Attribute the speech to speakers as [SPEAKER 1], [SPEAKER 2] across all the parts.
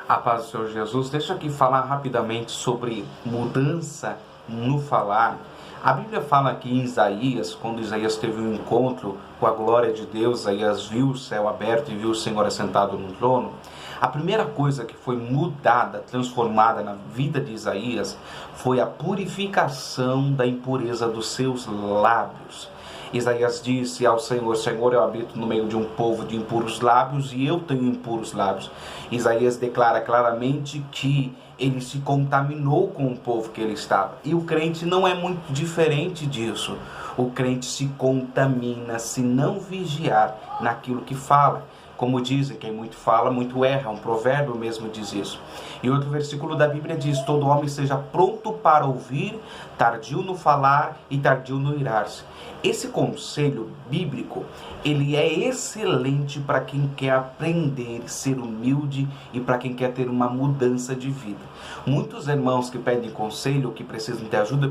[SPEAKER 1] A paz do Senhor Jesus. Deixa eu aqui falar rapidamente sobre mudança no falar. A Bíblia fala aqui em Isaías, quando Isaías teve um encontro com a glória de Deus, Isaías viu o céu aberto e viu o Senhor assentado no trono. A primeira coisa que foi mudada, transformada na vida de Isaías, foi a purificação da impureza dos seus lábios. Isaías disse ao Senhor: Senhor, eu habito no meio de um povo de impuros lábios e eu tenho impuros lábios. Isaías declara claramente que ele se contaminou com o povo que ele estava. E o crente não é muito diferente disso. O crente se contamina se não vigiar naquilo que fala. Como dizem, quem muito fala, muito erra. Um provérbio mesmo diz isso. E outro versículo da Bíblia diz: todo homem seja pronto para ouvir, tardio no falar e tardio no irar-se. Esse conselho bíblico, ele é excelente para quem quer aprender, ser humilde e para quem quer ter uma mudança de vida. Muitos irmãos que pedem conselho, que precisam de ajuda,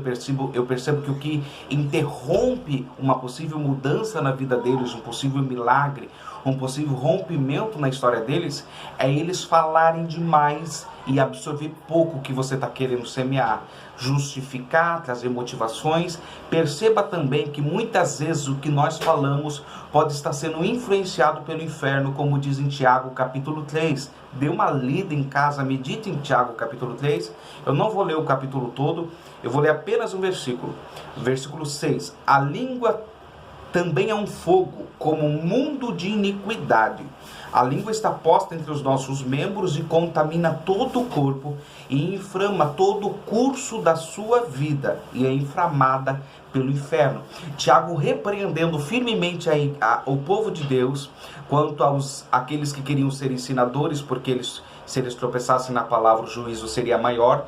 [SPEAKER 1] eu percebo que o que interrompe uma possível mudança na vida deles, um possível milagre, um possível rompimento na história deles, é eles falarem demais e absorver pouco que você está querendo semear. Justificar, trazer motivações. Perceba também que muitas vezes o que nós falamos pode estar sendo influenciado pelo inferno, como diz em Tiago capítulo 3. Dê uma lida em casa, medite em Tiago capítulo 3. Eu não vou ler o capítulo todo, eu vou ler apenas um versículo. Versículo 6. A língua também é um fogo, como um mundo de iniquidade. A língua está posta entre os nossos membros e contamina todo o corpo e inflama todo o curso da sua vida e é inflamada pelo inferno. Tiago repreendendo firmemente o povo de Deus quanto aqueles que queriam ser ensinadores, porque se eles tropeçassem na palavra, o juízo seria maior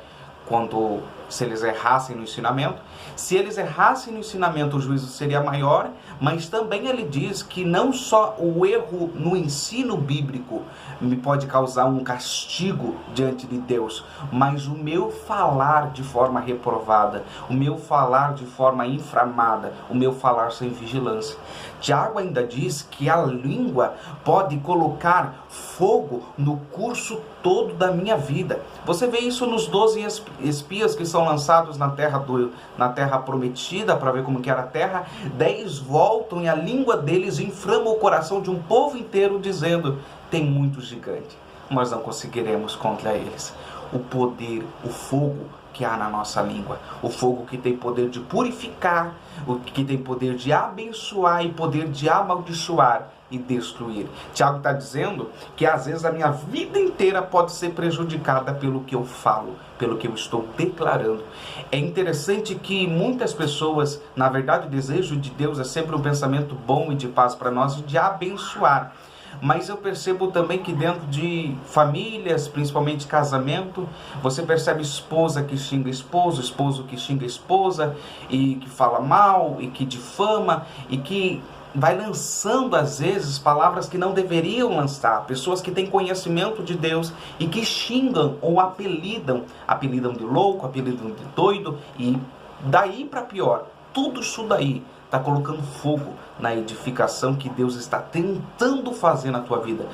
[SPEAKER 1] se eles errassem no ensinamento. Se eles errassem no ensinamento, o juízo seria maior, mas também ele diz que não só o erro no ensino bíblico me pode causar um castigo diante de Deus, mas o meu falar de forma reprovada, o meu falar de forma inflamada, o meu falar sem vigilância. Tiago ainda diz que a língua pode colocar fogo no curso todo da minha vida. Você vê isso nos 12 espias que são lançados na terra prometida, para ver como que era a terra. 10 voltam e a língua deles inflama o coração de um povo inteiro, dizendo: tem muito gigante, mas não conseguiremos contra eles. O poder, o fogo que há na nossa língua, o fogo que tem poder de purificar, o que tem poder de abençoar e poder de amaldiçoar e destruir. Tiago está dizendo que às vezes a minha vida inteira pode ser prejudicada pelo que eu falo, pelo que eu estou declarando. É interessante que muitas pessoas, na verdade, o desejo de Deus é sempre um pensamento bom e de paz para nós e de abençoar. Mas eu percebo também que dentro de famílias, principalmente casamento, você percebe esposa que xinga esposo, esposo que xinga esposa, e que fala mal, e que difama, e que vai lançando às vezes palavras que não deveriam lançar. Pessoas que têm conhecimento de Deus e que xingam ou apelidam de louco, apelidam de doido, e daí para pior. Tudo isso daí está colocando fogo na edificação que Deus está tentando fazer na tua vida.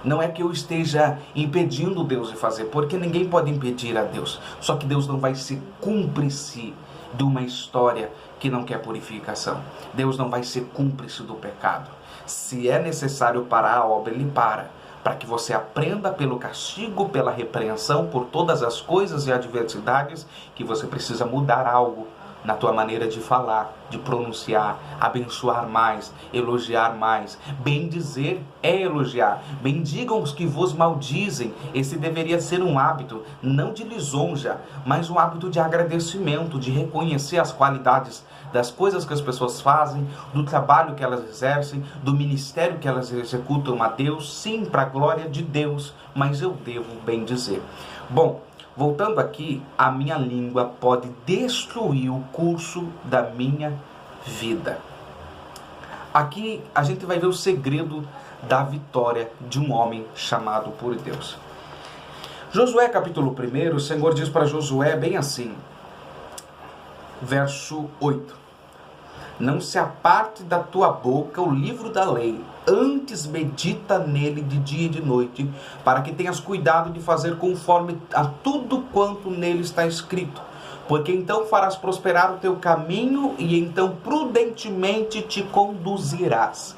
[SPEAKER 1] Não é que eu esteja impedindo Deus de fazer, porque ninguém pode impedir a Deus. Só que Deus não vai ser cúmplice de uma história que não quer purificação. Deus não vai ser cúmplice do pecado. Se é necessário parar a obra, Ele para que você aprenda pelo castigo, pela repreensão, por todas as coisas e adversidades, que você precisa mudar algo na tua maneira de falar, de pronunciar, abençoar mais, elogiar mais. Bem dizer é elogiar. Bendigam os que vos maldizem. Esse deveria ser um hábito, não de lisonja, mas um hábito de agradecimento, de reconhecer as qualidades das coisas que as pessoas fazem, do trabalho que elas exercem, do ministério que elas executam a Deus, sim, para a glória de Deus, mas eu devo bem dizer. Bom, voltando aqui, a minha língua pode destruir o curso da minha vida. Aqui a gente vai ver o segredo da vitória de um homem chamado por Deus. Josué capítulo 1, o Senhor diz para Josué bem assim, verso 8. Não se aparte da tua boca o livro da lei, Antes medita nele de dia e de noite, para que tenhas cuidado de fazer conforme a tudo quanto nele está escrito. Porque então farás prosperar o teu caminho e então prudentemente te conduzirás.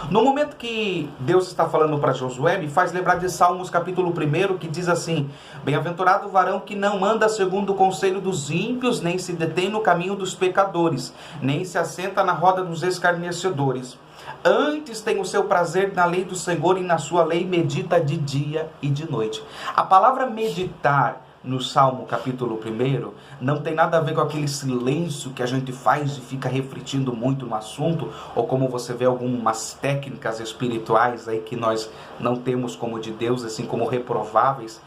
[SPEAKER 1] No momento que Deus está falando para Josué, me faz lembrar de Salmos capítulo 1, que diz assim: bem-aventurado o varão que não anda segundo o conselho dos ímpios, nem se detém no caminho dos pecadores, nem se assenta na roda dos escarnecedores. Antes tem o seu prazer na lei do Senhor, e na sua lei medita de dia e de noite. A palavra meditar no Salmo capítulo 1 não tem nada a ver com aquele silêncio que a gente faz e fica refletindo muito no assunto, ou como você vê algumas técnicas espirituais aí que nós não temos como de Deus, assim como reprováveis.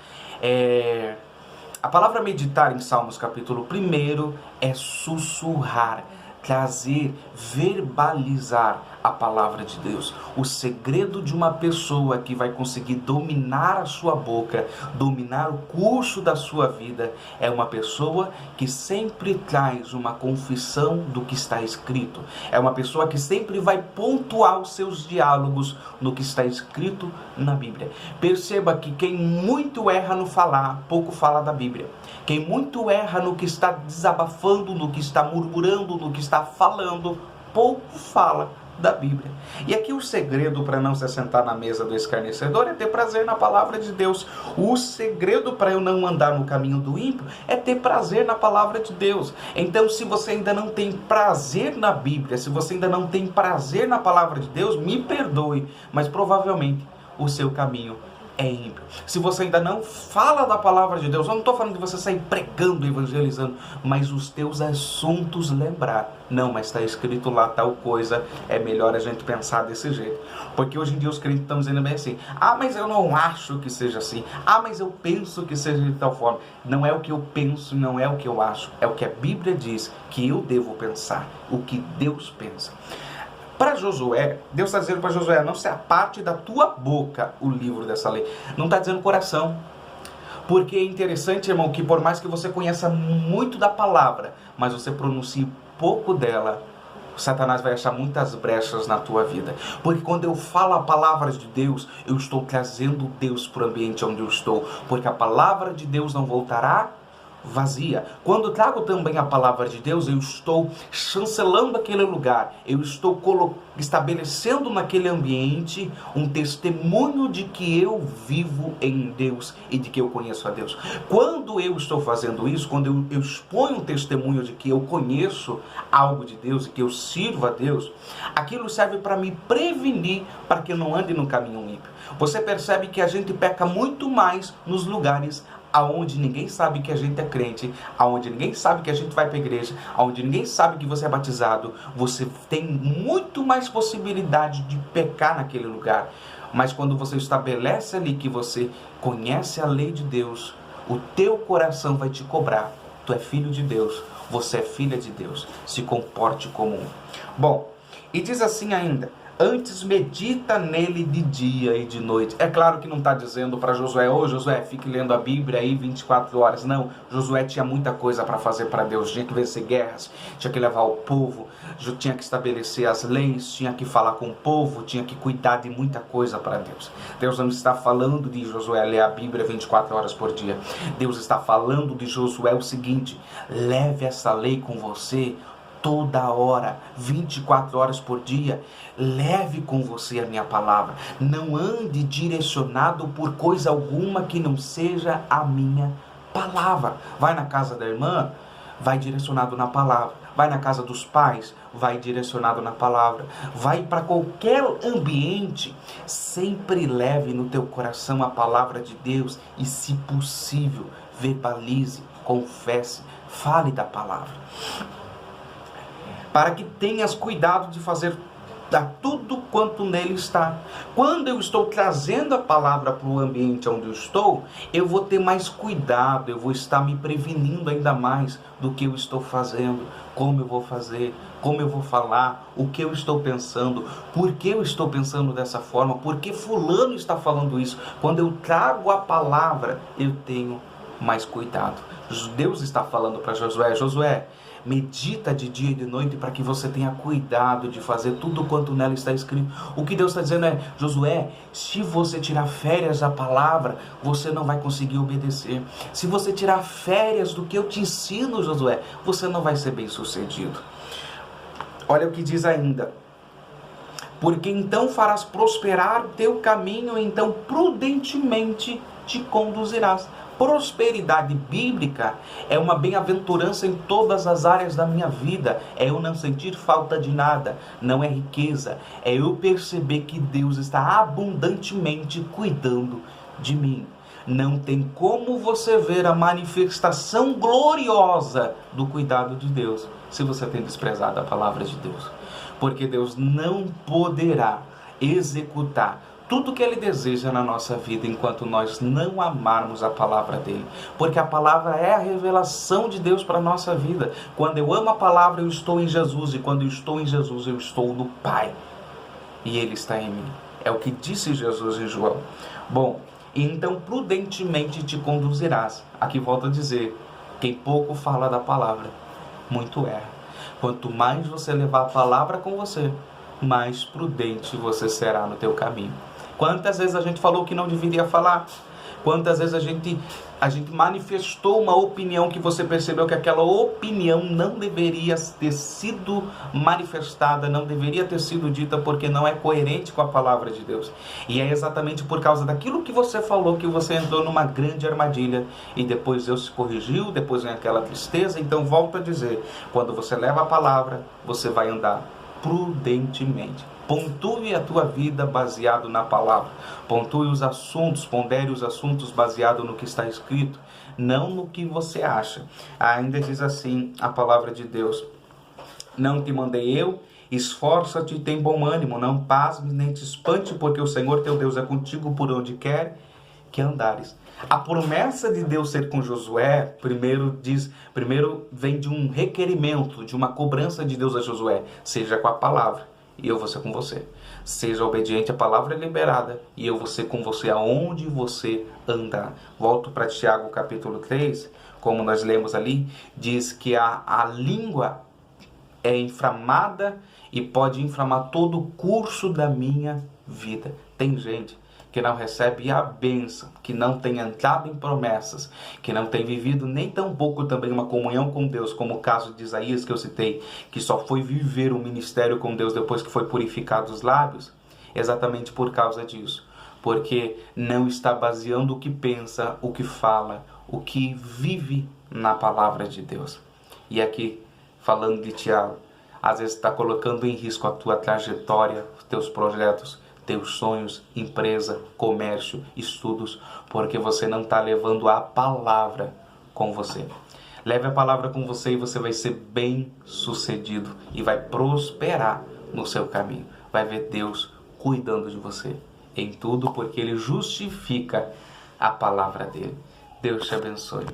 [SPEAKER 1] A palavra meditar em Salmos capítulo 1 é sussurrar, trazer, verbalizar a palavra de Deus. O segredo de uma pessoa que vai conseguir dominar a sua boca, dominar o curso da sua vida, é uma pessoa que sempre traz uma confissão do que está escrito. É uma pessoa que sempre vai pontuar os seus diálogos no que está escrito na Bíblia. Perceba que quem muito erra no falar, pouco fala da Bíblia. Quem muito erra no que está desabafando, no que está murmurando, no que está falando, pouco fala da Bíblia. E aqui o segredo para não se assentar na mesa do escarnecedor é ter prazer na palavra de Deus. O segredo para eu não andar no caminho do ímpio é ter prazer na palavra de Deus. Então, se você ainda não tem prazer na Bíblia, se você ainda não tem prazer na palavra de Deus, me perdoe, mas provavelmente o seu caminho é ímpio. Se você ainda não fala da palavra de Deus, eu não estou falando de você sair pregando, evangelizando, mas os teus assuntos lembrar. Não, mas está escrito lá tal coisa, é melhor a gente pensar desse jeito. Porque hoje em dia os crentes estão dizendo bem assim: ah, mas eu não acho que seja assim. Ah, mas eu penso que seja de tal forma. Não é o que eu penso, não é o que eu acho. É o que a Bíblia diz que eu devo pensar, o que Deus pensa. Para Josué, Deus está dizendo para Josué: não se aparte da tua boca o livro dessa lei. Não está dizendo coração. Porque é interessante, irmão, que por mais que você conheça muito da palavra, mas você pronuncie pouco dela, Satanás vai achar muitas brechas na tua vida. Porque quando eu falo a palavra de Deus, eu estou trazendo Deus para o ambiente onde eu estou. Porque a palavra de Deus não voltará vazia. Quando trago também a palavra de Deus, eu estou chancelando aquele lugar, eu estou estabelecendo naquele ambiente um testemunho de que eu vivo em Deus e de que eu conheço a Deus. Quando eu estou fazendo isso, quando eu exponho um testemunho de que eu conheço algo de Deus e que eu sirvo a Deus, aquilo serve para me prevenir para que eu não ande no caminho ímpio. Você percebe que a gente peca muito mais nos lugares aonde ninguém sabe que a gente é crente, aonde ninguém sabe que a gente vai para a igreja, aonde ninguém sabe que você é batizado. Você tem muito mais possibilidade de pecar naquele lugar. Mas quando você estabelece ali que você conhece a lei de Deus, o teu coração vai te cobrar. Tu é filho de Deus, você é filha de Deus, se comporte como um. Bom, e diz assim ainda: antes medita nele de dia e de noite. É claro que não está dizendo para Josué: ô Josué, fique lendo a Bíblia aí 24 horas. Não, Josué tinha muita coisa para fazer para Deus. Tinha que vencer guerras, tinha que levar o povo, tinha que estabelecer as leis, tinha que falar com o povo, tinha que cuidar de muita coisa para Deus. Deus não está falando de Josué ler a Bíblia 24 horas por dia. Deus está falando de Josué o seguinte: leve essa lei com você toda hora, 24 horas por dia. Leve com você a minha palavra. Não ande direcionado por coisa alguma que não seja a minha palavra. Vai na casa da irmã, vai direcionado na palavra. Vai na casa dos pais, vai direcionado na palavra. Vai para qualquer ambiente, sempre leve no teu coração a palavra de Deus e, se possível, verbalize, confesse, fale da palavra. Para que tenhas cuidado de fazer tudo quanto nele está. Quando eu estou trazendo a palavra para o ambiente onde eu estou, eu vou ter mais cuidado, eu vou estar me prevenindo ainda mais do que eu estou fazendo, como eu vou fazer, como eu vou falar, o que eu estou pensando, por que eu estou pensando dessa forma, por que fulano está falando isso. Quando eu trago a palavra, eu tenho mas cuidado. Deus está falando para Josué: Josué, medita de dia e de noite para que você tenha cuidado de fazer tudo quanto nela está escrito. O que Deus está dizendo é: Josué, se você tirar férias da palavra, você não vai conseguir obedecer. Se você tirar férias do que eu te ensino, Josué, você não vai ser bem sucedido. Olha o que diz ainda: porque então farás prosperar o teu caminho, então prudentemente te conduzirás. Prosperidade bíblica é uma bem-aventurança em todas as áreas da minha vida. É eu não sentir falta de nada. Não é riqueza. É eu perceber que Deus está abundantemente cuidando de mim. Não tem como você ver a manifestação gloriosa do cuidado de Deus se você tem desprezado a palavra de Deus. Porque Deus não poderá executar tudo que Ele deseja na nossa vida enquanto nós não amarmos a palavra dEle. Porque a palavra é a revelação de Deus para a nossa vida. Quando eu amo a palavra, eu estou em Jesus. E quando eu estou em Jesus, eu estou no Pai. E Ele está em mim. É o que disse Jesus em João. Bom, então prudentemente te conduzirás. Aqui volto a dizer: quem pouco fala da palavra, muito erra. Quanto mais você levar a palavra com você, mais prudente você será no teu caminho. Quantas vezes a gente falou que não deveria falar? Quantas vezes a gente manifestou uma opinião que você percebeu que aquela opinião não deveria ter sido manifestada, não deveria ter sido dita, porque não é coerente com a palavra de Deus. E é exatamente por causa daquilo que você falou que você entrou numa grande armadilha. E depois Deus se corrigiu, depois vem aquela tristeza. Então volto a dizer, quando você leva a palavra, você vai andar prudentemente. Pontue a tua vida baseado na palavra. Pontue os assuntos, pondere os assuntos baseado no que está escrito, não no que você acha. Ainda diz assim a palavra de Deus: não te mandei eu? Esforça-te e tem bom ânimo, não pasmes nem te espante, porque o Senhor teu Deus é contigo por onde quer que andares. A promessa de Deus ser com Josué, primeiro vem de um requerimento, de uma cobrança de Deus a Josué: seja com a palavra, e eu vou ser com você. Seja obediente à palavra liberada, e eu vou ser com você aonde você andar. Volto para Tiago capítulo 3, como nós lemos ali, diz que a língua é inflamada e pode inflamar todo o curso da minha vida. Tem gente que não recebe a bênção, que não tem entrado em promessas, que não tem vivido nem tão pouco também uma comunhão com Deus, como o caso de Isaías que eu citei, que só foi viver o ministério com Deus depois que foi purificado os lábios, exatamente por causa disso. Porque não está baseando o que pensa, o que fala, o que vive na palavra de Deus. E aqui, falando de Tiago, às vezes está colocando em risco a tua trajetória, os teus projetos, teus sonhos, empresa, comércio, estudos, porque você não está levando a palavra com você. Leve a palavra com você e você vai ser bem sucedido e vai prosperar no seu caminho. Vai ver Deus cuidando de você em tudo, porque Ele justifica a palavra dEle. Deus te abençoe.